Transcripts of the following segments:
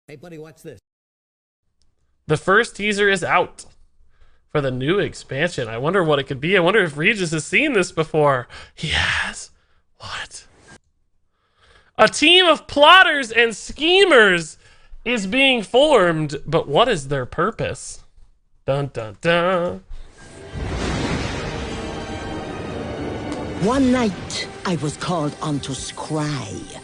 Hey, buddy, watch this. The first teaser is out for the new expansion. I wonder what it could be. I wonder if Regis has seen this before. He has. What? A team of plotters and schemers is being formed, but what is their purpose? Dun dun dun. One night, I was called on to scry.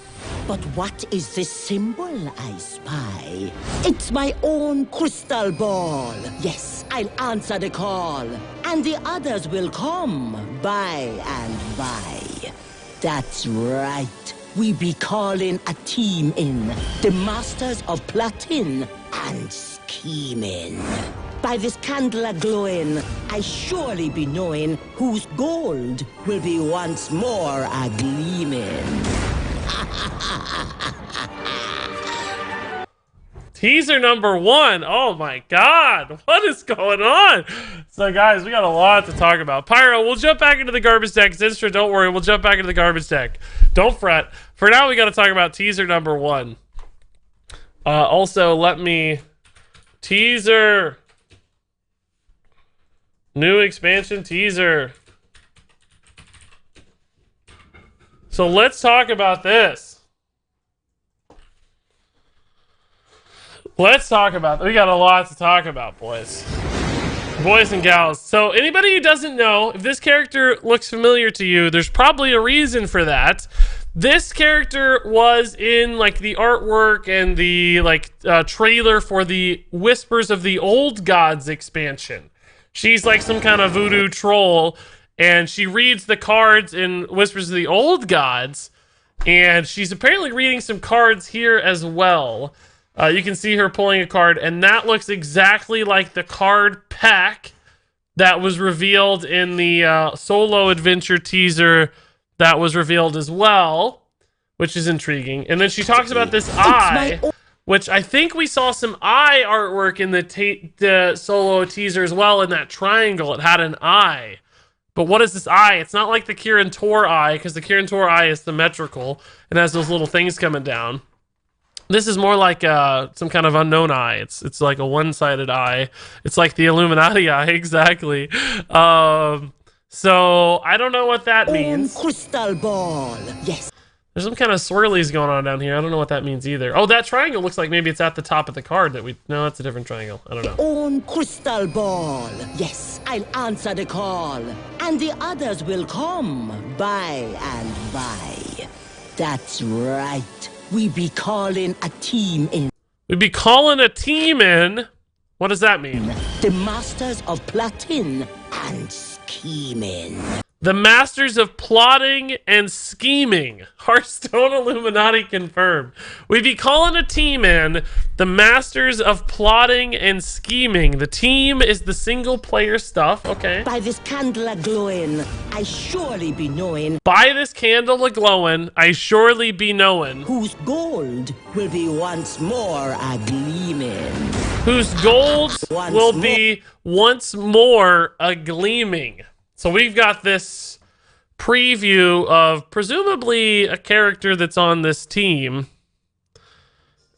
But what is this symbol I spy? It's my own crystal ball. Yes, I'll answer the call. And the others will come by and by. That's right. We be calling a team in. The masters of plotting and scheming. By this candle a-glowing, I surely be knowing whose gold will be once more a-gleaming. Teaser number 1. Oh my god, what is going on? So guys, we got a lot to talk about. Pyro, we'll jump back into the garbage deck. Zinstra, don't worry, we'll jump back into the garbage deck. Don't fret. For now, we got to talk about teaser number 1. Also, let me teaser. New expansion teaser. So let's talk about this. Let's talk about. We got a lot to talk about, boys and gals. So anybody who doesn't know, if this character looks familiar to you, there's probably a reason for that. This character was in like the artwork and the trailer for the Whispers of the Old Gods expansion. She's like some kind of voodoo troll, and she reads the cards in Whispers of the Old Gods, and she's apparently reading some cards here as well. You can see her pulling a card, and that looks exactly like the card pack that was revealed in the solo adventure teaser that was revealed as well, which is intriguing. And then she talks about this eye, which I think we saw some eye artwork in the solo teaser as well. In that triangle, it had an eye. But what is this eye? It's not like the Kirin Tor eye, because the Kirin Tor eye is symmetrical and has those little things coming down. This is more like some kind of unknown eye. It's like a one-sided eye. It's like the Illuminati eye, exactly. So I don't know what that means. Crystal ball. Yes. There's some kind of swirlies going on down here. I don't know what that means either. Oh, that triangle looks like maybe it's at the top of the card that we... No, that's a different triangle. I don't know. Own crystal ball. Yes, I'll answer the call. And the others will come by and by. That's right. We be calling a team in. We'd be calling a team in? What does that mean? The masters of plotting and scheming. The masters of plotting and scheming. Hearthstone Illuminati confirmed. We'd be calling a team in. The masters of plotting and scheming. The team is the single player stuff. Okay. By this candle a-glowing, I surely be knowing. By this candle a-glowing, I surely be knowing. Whose gold will be once more a-gleaming. Whose gold will be once more a-gleaming. So we've got this preview of presumably a character that's on this team.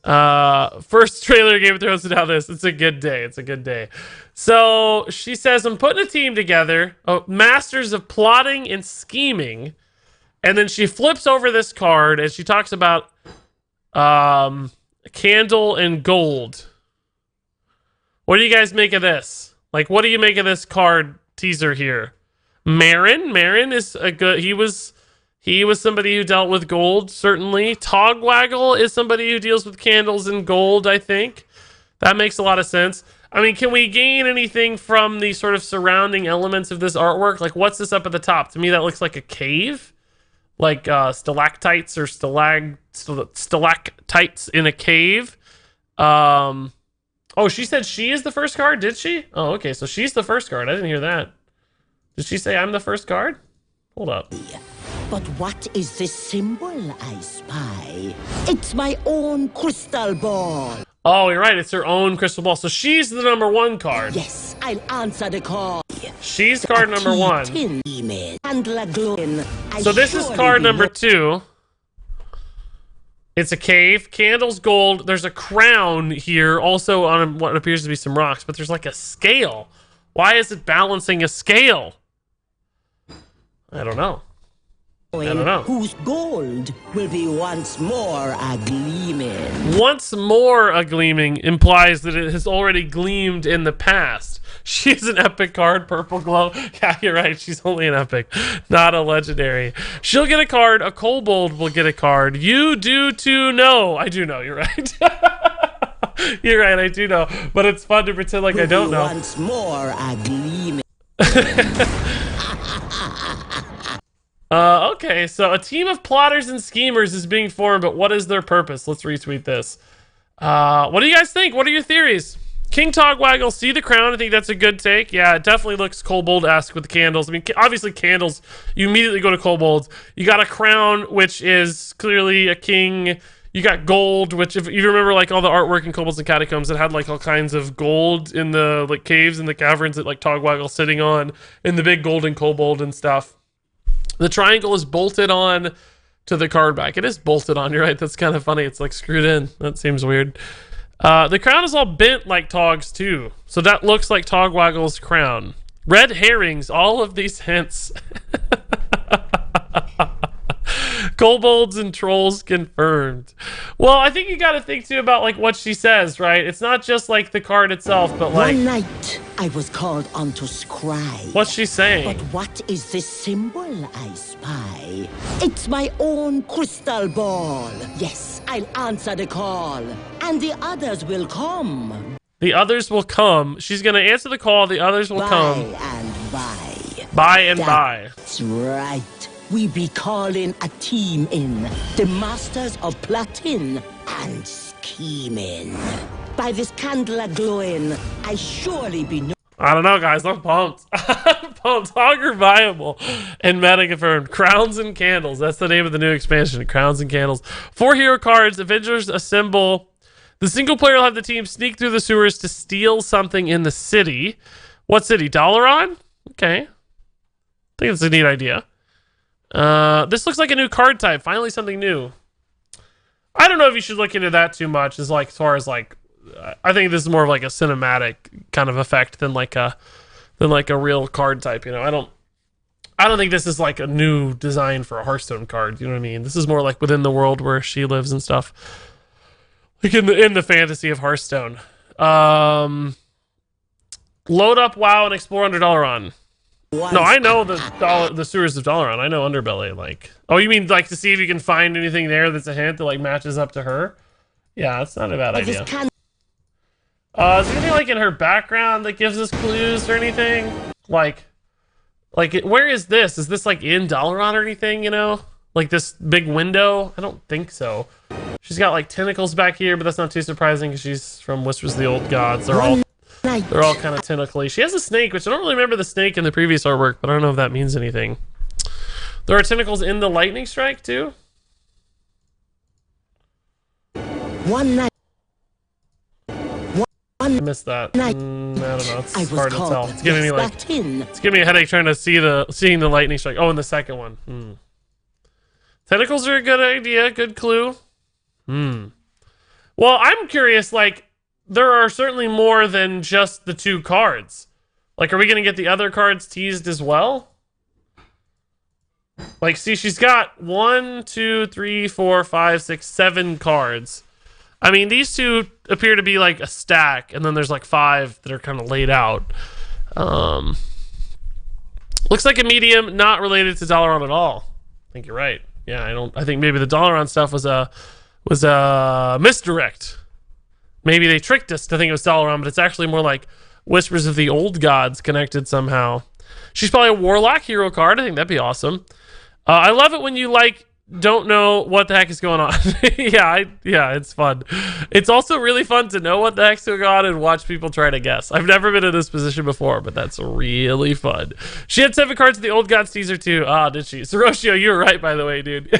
First trailer Game of Thrones, now this. It's a good day. It's a good day. So she says, I'm putting a team together. Masters of plotting and scheming. And then she flips over this card and she talks about candle and gold. What do you guys make of this? Like, what do you make of this card teaser here? Marin is a good. He was somebody who dealt with gold, certainly. Togwaggle is somebody who deals with candles and gold, I think. That makes a lot of sense. I mean, can we gain anything from the sort of surrounding elements of this artwork? Like, what's this up at the top? To me, that looks like a cave. Like stalactites or stalactites in a cave. Oh, she said she is the first card, did she? Oh, okay, so she's the first card. I didn't hear that. Did she say I'm the first card? Hold up. But what is this symbol I spy? It's my own crystal ball. Oh, you're right. It's her own crystal ball. So she's the number 1 card. Yes, I'll answer the call. She's card number 1. So this is card number 2. It's a cave. Candles, gold. There's a crown here, also on what appears to be some rocks, but there's like a scale. Why is it balancing a scale? I don't know. I don't know. Whose gold will be once more a gleaming. Once more a gleaming implies that it has already gleamed in the past. She's an epic card, purple glow. Yeah, you're right. She's only an epic, not a legendary. She'll get a card. A kobold will get a card. You do too know. I do know. You're right. You're right. I do know. But it's fun to pretend like I don't know. Once more a gleaming. Okay, so a team of plotters and schemers is being formed, but what is their purpose? Let's retweet this. What do you guys think? What are your theories? King Togwaggle, see the crown. I think that's a good take. Yeah, it definitely looks kobold-esque with the candles. I mean, obviously candles, you immediately go to kobolds. You got a crown, which is clearly a king. You got gold, which if you remember like all the artwork in Kobolds and Catacombs, it had like all kinds of gold in the like caves and the caverns that like Togwaggle's sitting on, and the big golden kobold and stuff. The triangle is bolted on to the card back. It is bolted on, you're right. That's kind of funny. It's like screwed in. That seems weird. The crown is all bent like Tog's too. So that looks like Togwaggle's crown. Red herrings, all of these hints. Kobolds and trolls confirmed. Well, I think you got to think too about like what she says, right? It's not just like the card itself, but like one night I was called on to scry. What's she saying? But what is this symbol I spy? It's my own crystal ball. Yes, I'll answer the call, and the others will come. The others will come. She's gonna answer the call. The others will come. By and by. That's right. We be calling a team in. The masters of plotting and scheming. By this candle a-glowing, I surely be no... I don't know, guys. I'm pumped. I'm pumped. Hogger viable. And meta confirmed. Crowns and Candles. That's the name of the new expansion. Crowns and Candles. 4 hero cards. Avengers assemble. The single player will have the team sneak through the sewers to steal something in the city. What city? Dalaran? Okay. I think it's a neat idea. This looks like a new card type. Finally something new. I don't know if you should look into that too much as far as like I think this is more of like a cinematic kind of effect than like a real card type, you know. I don't think this is like a new design for a Hearthstone card, you know what I mean? This is more like within the world where she lives and stuff. Like in the fantasy of Hearthstone. Load up WoW and explore under Dalaran. No, I know the sewers of Dalaran. I know Underbelly. Like, oh, you mean like to see if you can find anything there that's a hint that like matches up to her? Yeah, that's not a bad idea. Is there anything like in her background that gives us clues or anything? Like, where is this? Is this like in Dalaran or anything? You know, like this big window? I don't think so. She's got like tentacles back here, but that's not too surprising because she's from Whispers of the Old Gods. They're all kind of tentacly. She has a snake, which I don't really remember the snake in the previous artwork, but I don't know if that means anything. There are tentacles in the lightning strike too. One night. I missed that. I don't know. It's hard to tell. It's giving me a headache trying to seeing the lightning strike. Oh, and the second one. Tentacles are a good idea. Good clue. Well, I'm curious. Like, there are certainly more than just the 2 cards. Like, are we gonna get the other cards teased as well? Like, see, she's got 1, 2, 3, 4, 5, 6, 7 cards. I mean, these 2 appear to be like a stack, and then there's like 5 that are kind of laid out. Looks like a medium, not related to Dalaran at all. I think you're right. Yeah, I think maybe the Dalaran stuff was a misdirect. Maybe they tricked us to think it was Dalaran, but it's actually more like Whispers of the Old Gods connected somehow. She's probably a Warlock hero card. I think that'd be awesome. I love it when you like don't know what the heck is going on. yeah, it's fun. It's also really fun to know what the heck's going on and watch people try to guess. I've never been in this position before, but that's really fun. She had 7 cards in the Old Gods teaser too. Ah, did she? Soroshio, you were right, by the way, dude.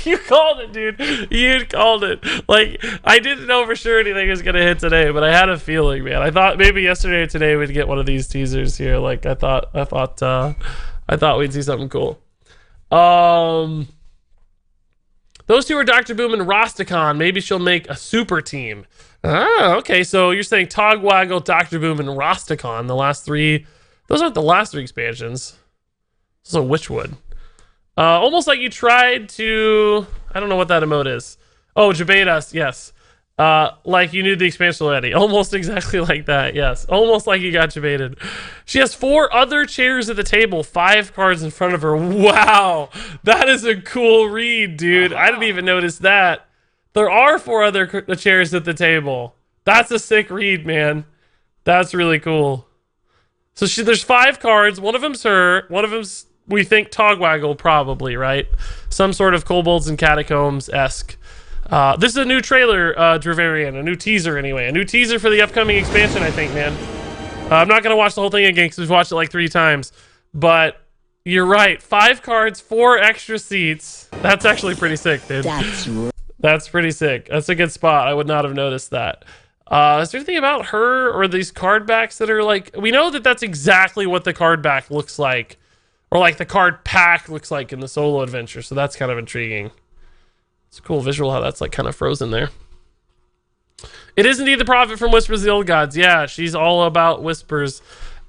You called it, dude. You called it. Like, I didn't know for sure anything was gonna hit today, but I had a feeling, man. I thought maybe yesterday or today we'd get one of these teasers here. Like, I thought we'd see something cool. Those two are Dr. Boom and Rastakhan. Maybe she'll make a super team. Ah, okay. So you're saying Togwaggle, Dr. Boom, and Rastakhan, the last three. Those aren't the last three expansions. This is a Witchwood. Almost like you tried to... I don't know what that emote is. Oh, Jabate us, yes. Like you knew the expansion already. Almost exactly like that, yes. Almost like you got Jabated. She has 4 other chairs at the table, 5 cards in front of her. Wow, that is a cool read, dude. I didn't even notice that. There are 4 other chairs at the table. That's a sick read, man. That's really cool. So there's 5 cards. One of them's her. One of them's, we think, Togwaggle, probably, right? Some sort of Kobolds and Catacombs-esque. This is a new trailer, Dravarian. A new teaser, anyway. A new teaser for the upcoming expansion, I think, man. I'm not going to watch the whole thing again because we've watched it like 3 times. But you're right. 5 cards, 4 extra seats. That's actually pretty sick, dude. That's pretty sick. That's a good spot. I would not have noticed that. Is there anything about her or these card backs that are like... We know that that's exactly what the card back looks like. Or like the card pack looks like in the solo adventure. So that's kind of intriguing. It's a cool visual how that's like kind of frozen there. It is indeed the prophet from Whispers of the Old Gods. Yeah, she's all about whispers.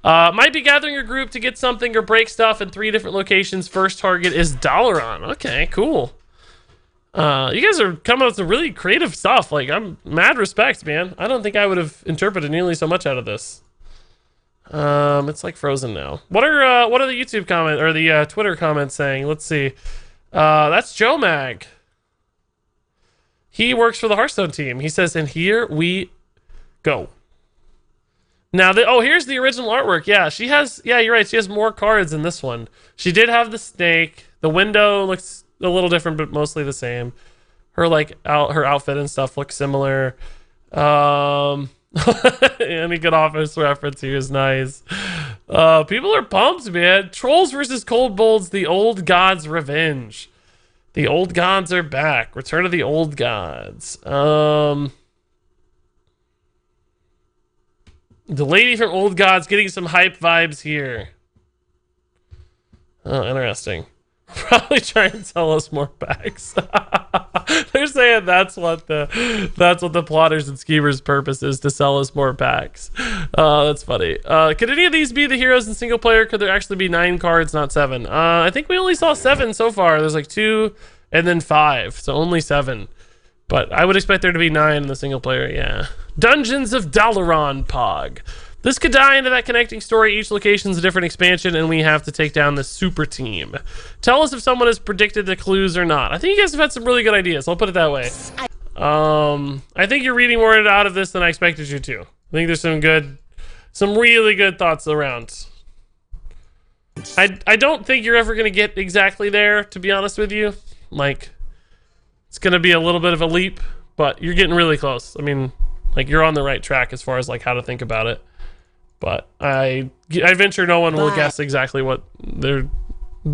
Might be gathering a group to get something or break stuff in 3 different locations. First target is Dalaran. Okay, cool. You guys are coming up with some really creative stuff. Like, I'm mad respect, man. I don't think I would have interpreted nearly so much out of this. It's like frozen now. What are the YouTube comment or the Twitter comments saying? Let's see. That's Joe Mag. He works for the Hearthstone team. He says, and here we go. Now, here's the original artwork. Yeah, she has, yeah, you're right. She has more cards in this one. She did have the snake. The window looks a little different, but mostly the same. Her, her outfit and stuff looks similar. Any good Office reference here is nice. People are pumped, man. Trolls versus Kobolds, the Old Gods' Revenge. The Old Gods are back. Return of the Old Gods. The lady from Old Gods getting some hype vibes here. Oh, interesting. Probably try and sell us more packs. They're saying that's what the plotters and schemers' purpose is, to sell us more packs. That's funny. Could any of these be the heroes in single player? Could there actually be 9 cards, not 7? I think we only saw 7 so far. There's like 2 and then 5, so only 7. But I would expect there to be 9 in the single player. Yeah. Dungeons of Dalaran Pog. This could die into that connecting story. Each location's a different expansion, and we have to take down the super team. Tell us if someone has predicted the clues or not. I think you guys have had some really good ideas. I'll put it that way. I think you're reading more out of this than I expected you to. I think there's some really good thoughts around. I don't think you're ever going to get exactly there, to be honest with you. Like, it's going to be a little bit of a leap, but you're getting really close. I mean, like, you're on the right track as far as like how to think about it. But I venture no one will guess exactly what the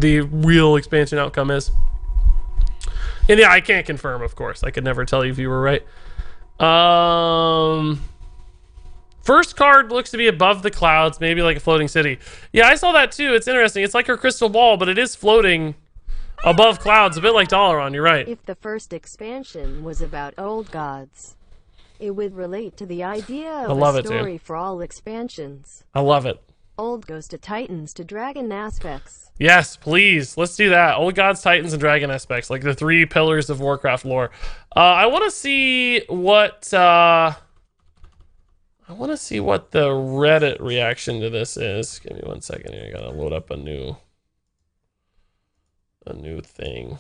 real expansion outcome is. And yeah, I can't confirm, of course. I could never tell you if you were right. First card looks to be above the clouds, maybe like a floating city. Yeah, I saw that too. It's interesting. It's like her crystal ball, but it is floating above clouds, a bit like Dalaran. You're right. If the first expansion was about old gods, it would relate to the idea of a story for all expansions. I love it. Old goes to Titans to Dragon aspects. Yes, please. Let's do that. Old Gods, Titans, and Dragon aspects. Like the 3 pillars of Warcraft lore. I want to see what... I want to see what the Reddit reaction to this is. Give me 1 second here. I gotta load up a new thing.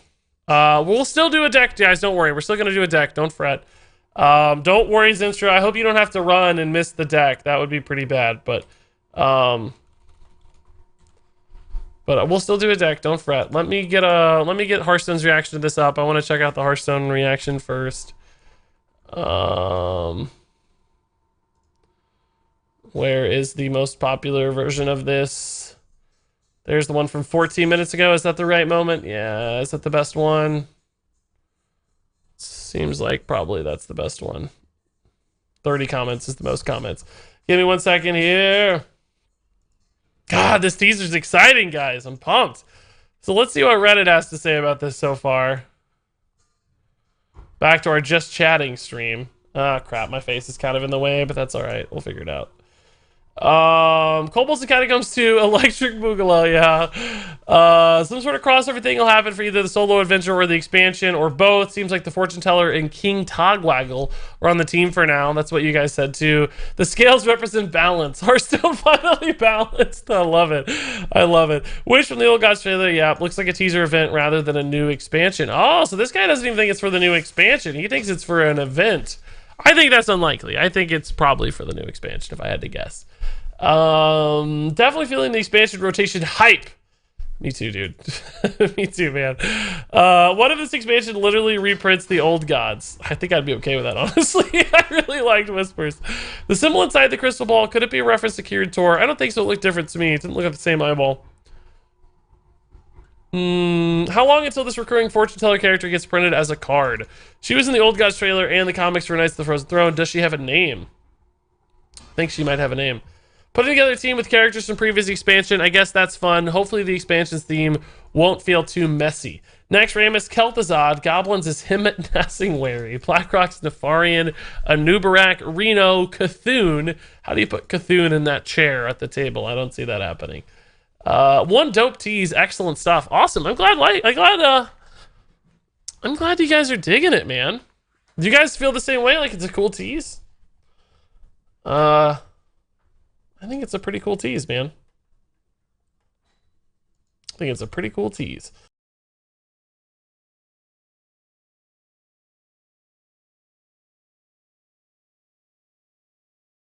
We'll still do a deck, guys. Don't worry. We're still gonna do a deck. Don't fret. Don't worry, Zinstra. I hope you don't have to run and miss the deck. That would be pretty bad. But we'll still do a deck. Don't fret. Let me get Hearthstone's reaction to this up. I want to check out the Hearthstone reaction first. Where is the most popular version of this? There's the one from 14 minutes ago. Is that the right moment? Yeah. Is that the best one? Seems like probably that's the best one. 30 comments is the most comments. Give me 1 second here. God, this teaser's exciting, guys. I'm pumped. So let's see what Reddit has to say about this so far. Back to our just chatting stream. Ah, crap, my face is kind of in the way, but that's all right. We'll figure it out. Kobolds and Catacombs 2, Electric Boogaloo, yeah. Some sort of crossover thing will happen for either the solo adventure or the expansion, or both. Seems like the Fortune Teller and King Togwaggle are on the team for now. That's what you guys said too. The scales represent balance. Hearthstone finally balanced. I love it. I love it. Wish from the Old Gods trailer, yeah. Looks like a teaser event rather than a new expansion. Oh, so this guy doesn't even think it's for the new expansion. He thinks it's for an event. I think that's unlikely. I think it's probably for the new expansion, if I had to guess. Definitely feeling the expansion rotation hype. Me too, dude. Me too, man. What if this expansion literally reprints the Old Gods? I think I'd be okay with that, honestly. I really liked Whispers. The symbol inside the crystal ball, could it be a reference to Kieran Tor? I don't think so. It looked different to me. It didn't look at the same eyeball. How long until this recurring fortune teller character gets printed as a card? She was in the Old Gods trailer and the comics for Knights of the Frozen Throne. Does she have a name? I think she might have a name. Putting together a team with characters from previous expansion. I guess that's fun. Hopefully the expansion's theme won't feel too messy. Next, Ramus Kel'Thuzad. Goblins is Himmet Nassingwary. Blackrock's Nefarian. Anubarak. Reno. Cthulhu. How do you put Cthulhu in that chair at the table? I don't see that happening. One dope tease, excellent stuff. Awesome. I'm glad you guys are digging it, man. Do you guys feel the same way? Like it's a cool tease? I think it's a pretty cool tease, man. I think it's a pretty cool tease.